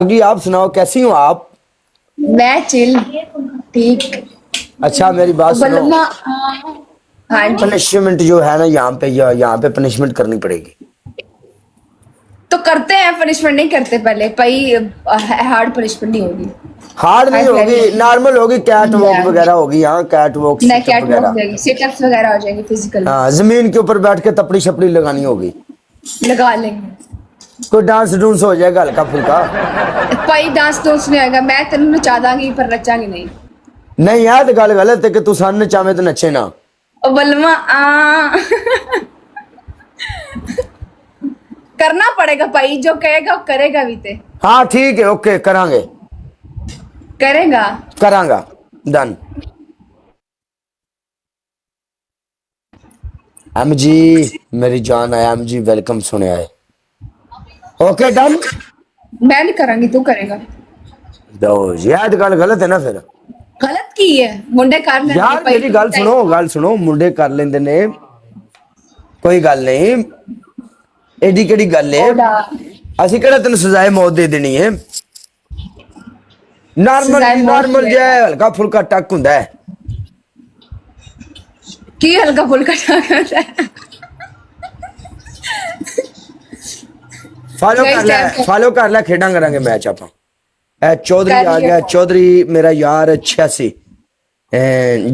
जी आप सुनाओ कैसी हो आप। मैं चिल ठीक। अच्छा मेरी बात सुनो। बलमा हाँ जी। पनिशमेंट जो है ना यहाँ पे पनिशमेंट करनी पड़ेगी। तो करते हैं पनिशमेंट नहीं करते पहले भाई। हार्ड पनिशमेंट नहीं होगी। हार्ड नहीं हार्ड होगी, नॉर्मल होगी, कैट वॉक नहीं वगैरह होगी। यहाँ cat walk sit up cat walk हो वगैरह। जाएगी सिटअप्स वगैरह हो जाएंगे फिजिकल। हाँ जमीन के ऊपर बैठ के तपड़ी शपड़ी लगानी होगी। लगा लेंगे। कोई डांस डूंस हो जाएगा हल्का फुल्का। भाई डांस डोंस नहीं आएगा। मैं तेन नचा दांगी पर नचांगी नहीं। नहीं यार तो गल गलत है कि तू सन नचावे तो नचे ना। ओ बलमा करना पड़ेगा भाई। जो कहेगा वो करेगा भी ते हाँ ठीक है ओके करांगे। करेगा। करांगा डन। एम जी मेरी जान है एम जी वेलकम सुने आए। Okay done. मैं नहीं करांगी तू करेगा। दो यार गल गलत है ना फिर। गलत की है मुंडे कर लेंगे यार भाई। मेरी गल सुनो मुंडे कर लेंदे ने। कोई गल नहीं एडी केड़ी गल है। ओड़ा ਅਸੀਂ ਕਿਹੜਾ ਤੈਨੂੰ ਸਜ਼ਾਏ ਮੌਤ ਦੇ ਦੇਣੀ ਹੈ। सजाए मौत ਨਾਰਮਲ की ਜਿਹਾ है। ਹਲਕਾ ਫੁਲਕਾ ਟੱਕ ਹੁੰਦਾ ਹੈ। की हल्का फुल्का करता है। Guys, ਫਾਲੋ ਕਰ ਲੈ ਖੇਡਾਂ ਕਰਾਂਗੇ ਮੈਚ ਆਪਾਂ। ਇਹ ਚੌਧਰੀ कर ਆ लिया ਗਿਆ ਚੌਧਰੀ ਮੇਰਾ ਯਾਰ 86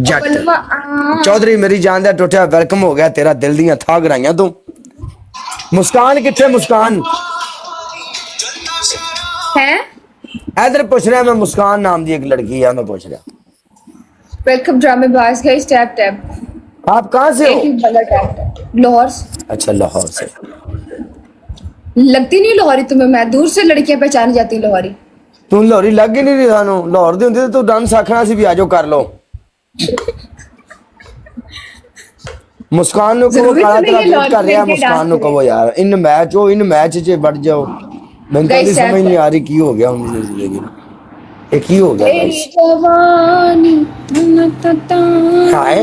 ਜੱਟ बलमा ਚੌਧਰੀ ਮੇਰੀ ਜਾਨ ਦਾ ਟੁੱਟਿਆ ਵੈਲਕਮ ਹੋ ਗਿਆ ਤੇਰਾ ਦਿਲ ਦੀਆਂ ਥਾਂ ਗਰਾਈਆਂ ਤੂੰ। ਮੁਸਕਾਨ ਕਿੱਥੇ ਮੁਸਕਾਨ है। इधर पूछ रहा मैं मुस्कान नाम की एक लड़की है मैं पूछ रहा। वेलकम ड्रामे बाज गाइस टैप टैप। आप कहाँ से एक हो? ही बंदा टैप लाहौर से। अच्छा लाहौर से। लगती नहीं लाहौरी तुम्हें। मैं दूर से लड़कियां पहचानी जाती लाहौरी। तू लाहौरी लग ही नहीं रही सानू। लाहौर दी होंदी तो तू डांस आखना सी भी आजो कर लो। मुस्कान नु कहो जरूरी तो काला नहीं तेरा है वेट लाहौर कर रहा है। के मुस्कान डांस नु कहो यार इन मैच च बढ़ जाओ। मैंने तो Guys, समझ टैप नहीं आ रही की हो गया उन्होंने जिंदगी में। ये की हो गया तेरी गाइस। जवानी हाय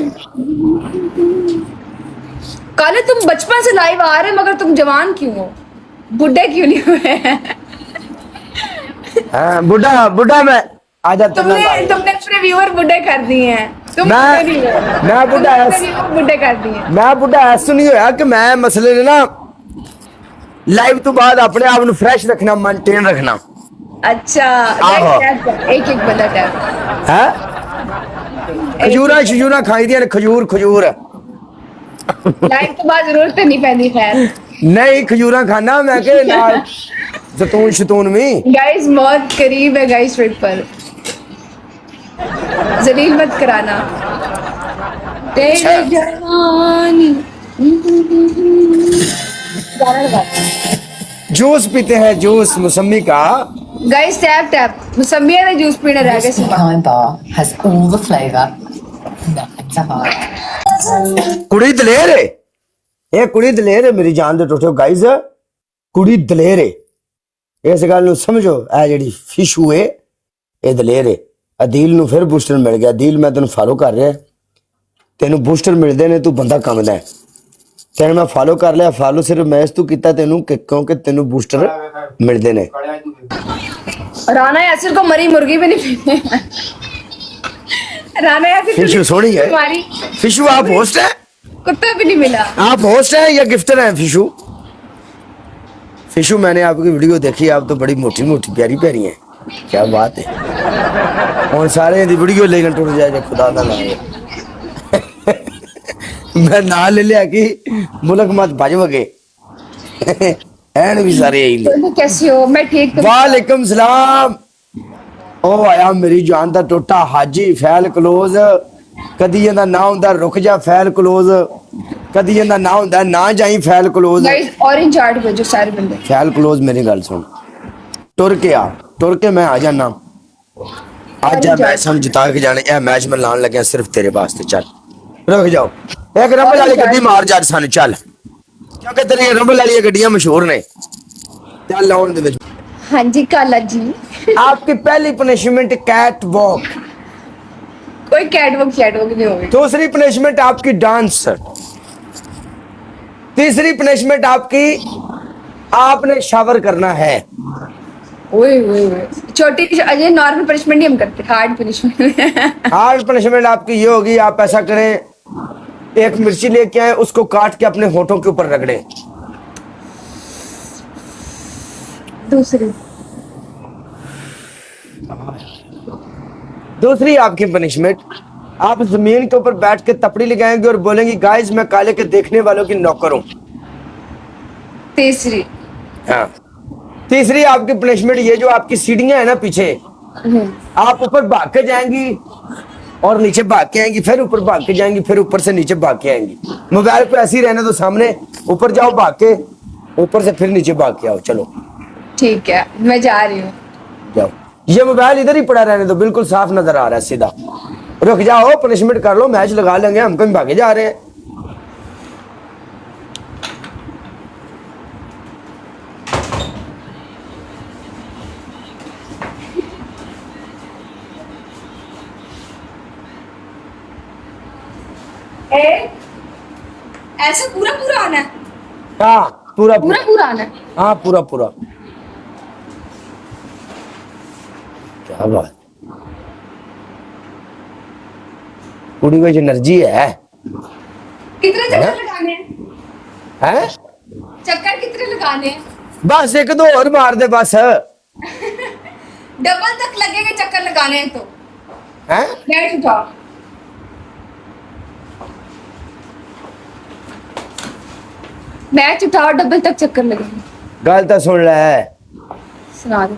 काले तुम बचपन से लाइव आ रहे मगर तुम जवान क्यों हो? बुढ़े क्यों नहीं हुए? हां बुढ़ा बुढ़ा मैं आ जा तुमने तुमने अपने व्यूअर बुढ़े कर दिए हैं। तुम मैं बुढ़ा बुढ़े कर दिए। मैं बुढ़ा ऐसा नहीं होया कि मैं मसले ने ना लाइव तो बाद अपने आप ਨੂੰ फ्रेश रखना मेंटेन रखना। अच्छा एक एक बंदा टैप है खजूरा खाई दिया खजूर खजूर लाइव तो बाद जरूरत नहीं पैंदी खैर। नहीं खजूरा खाना मैं के नाल जतून शतून भी। गाइस बहुत करीब है गाइस ट्रिप पर। जलील मत कराना। तेरे जवानी गाना लगा। जूस पीते हैं जूस मौसमी का। गाइस टैप टैप मुसम्मिया ने जूस पीने रह गए This सुबह। pecan bar has all the flavour. Nothing to hide. कुड़ी दलेर है ये कुड़ी दलेर है मेरी जान दे टुटे गाइस। कुड़ी दलेर है इस गल नु समझो। ए जेडी फिशू है ये दलेर है। अदील नु फिर बूस्टर मिल गया। अदील मैं तेन फॉलो कर रहा तेन बूस्टर मिलते ने तू बंदा कमदा है। तेन मैं फॉलो कर लिया। फॉलो सिर्फ मैं इस तू किया तेन क्योंकि तेन बूस्टर मिलते ने। राना यासिर को मरी मुर्गी भी नहीं पीते। राना यासिर फिशू सोनी है। तुम्हारी फिशू आप होस्ट है? कुत्ता भी नहीं मिला। आप होस्ट है या गिफ्टर है फिशू? फिशू मैंने आपकी वीडियो देखी। आप तो बड़ी मोटी मोटी प्यारी प्यारी हैं। क्या बात है। और सारे दी वीडियो लेकिन टूट जाए खुदा ना लाए। मैं ना ले लिया कि मुल्क मत भज वगे एन भी सारे यही ले। तुम कैसी हो? मैं ठीक। वालेकुम सलाम। ओ आया मेरी जान दा टोटा हाजी फैल क्लोज। कदी ਇਹਦਾ ना ਹੁੰਦਾ रुक जा फैल क्लोज। कदी ਇਹਦਾ ना ਹੁੰਦਾ ना जाई फैल क्लोज। गाइस ऑरेंज आर्ट भेजो सारे बंदे। फैल क्लोज मेरी गल सुन। टुर के मैं आ जाना। आज मैच हम जिता के जाने। यह मैच मैं लान लगे सिर्फ तेरे वास्ते। चल रुक जाओ एक रंबल वाली गड्डी मार जा सन चल क्योंकि तेरी रंबल वाली गड्डियां मशहूर ने। चल लाउन दे विच। हाँ जी काला जी। आपकी पहली पनिशमेंट कैट वॉक। कोई कैटवॉक नहीं होगी। दूसरी पनिशमेंट आपकी डांस। तीसरी पनिशमेंट आपकी आपने शावर करना है। ओए ओए ओए छोटी अजय नॉर्मल पनिशमेंट नहीं हम करते हार्ड पनिशमेंट हार्ड पनिशमेंट आपकी ये होगी, आप ऐसा करें, एक मिर्ची लेके आए, उसको काट के अपने होठों के ऊपर रगड़े। दूसरी आपकी पनिशमेंट, आप जमीन के ऊपर बैठ के तपड़ी लगाएंगे और बोलेंगे गाइस मैं काले के देखने वालों की नौकर हूं। तीसरी हाँ। तीसरी आपकी पनिशमेंट, ये जो आपकी सीढ़ियां है ना पीछे, आप ऊपर भाग के जाएंगी और नीचे भाग के आएंगी, फिर ऊपर भाग के जाएंगी, फिर ऊपर से नीचे भाग के आएंगी। मोबाइल पे ऐसे ही रहने तो सामने, ऊपर जाओ भाग के, ऊपर से फिर नीचे भाग के आओ। चलो ठीक है मैं जा रही हूँ। जाओ, ये मोबाइल इधर ही पड़ा रहने दो, बिल्कुल साफ नजर आ रहा है सीधा। रुक जाओ, पनिशमेंट कर लो, मैच लगा लेंगे, हम कहीं भागे जा रहे हैं। ऐसे पूरा पूरा आना है, हाँ पूरा पूरा पूरा आना है। हाँ पूरा पूरा। क्या बात, पूरी कोई एनर्जी है। कितने चक्कर लगाने हैं? हैं? चक्कर कितने लगाने हैं? बस एक दो और मार दे बस। डबल तक लगेगा चक्कर लगाने हैं तो। हैं? बैठ उठाओ। मैच उठाओ, डबल तक चक्कर लगेंगे। गल तो सुन ले, सुना दो।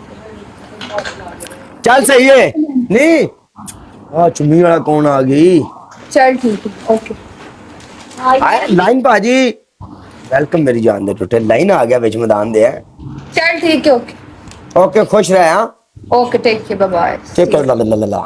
चल सही है नहीं। हाँ चुम्मी वाला कौन आ गई? चल ठीक है ओके। आए लाइन भाजी, वेलकम मेरी जान दे टुटे, लाइन आ गया बिच मैदान दे। चल ठीक है ओके। ओके खुश रहे। हाँ okay take care bye bye. ठीक है, ला ला ला ला।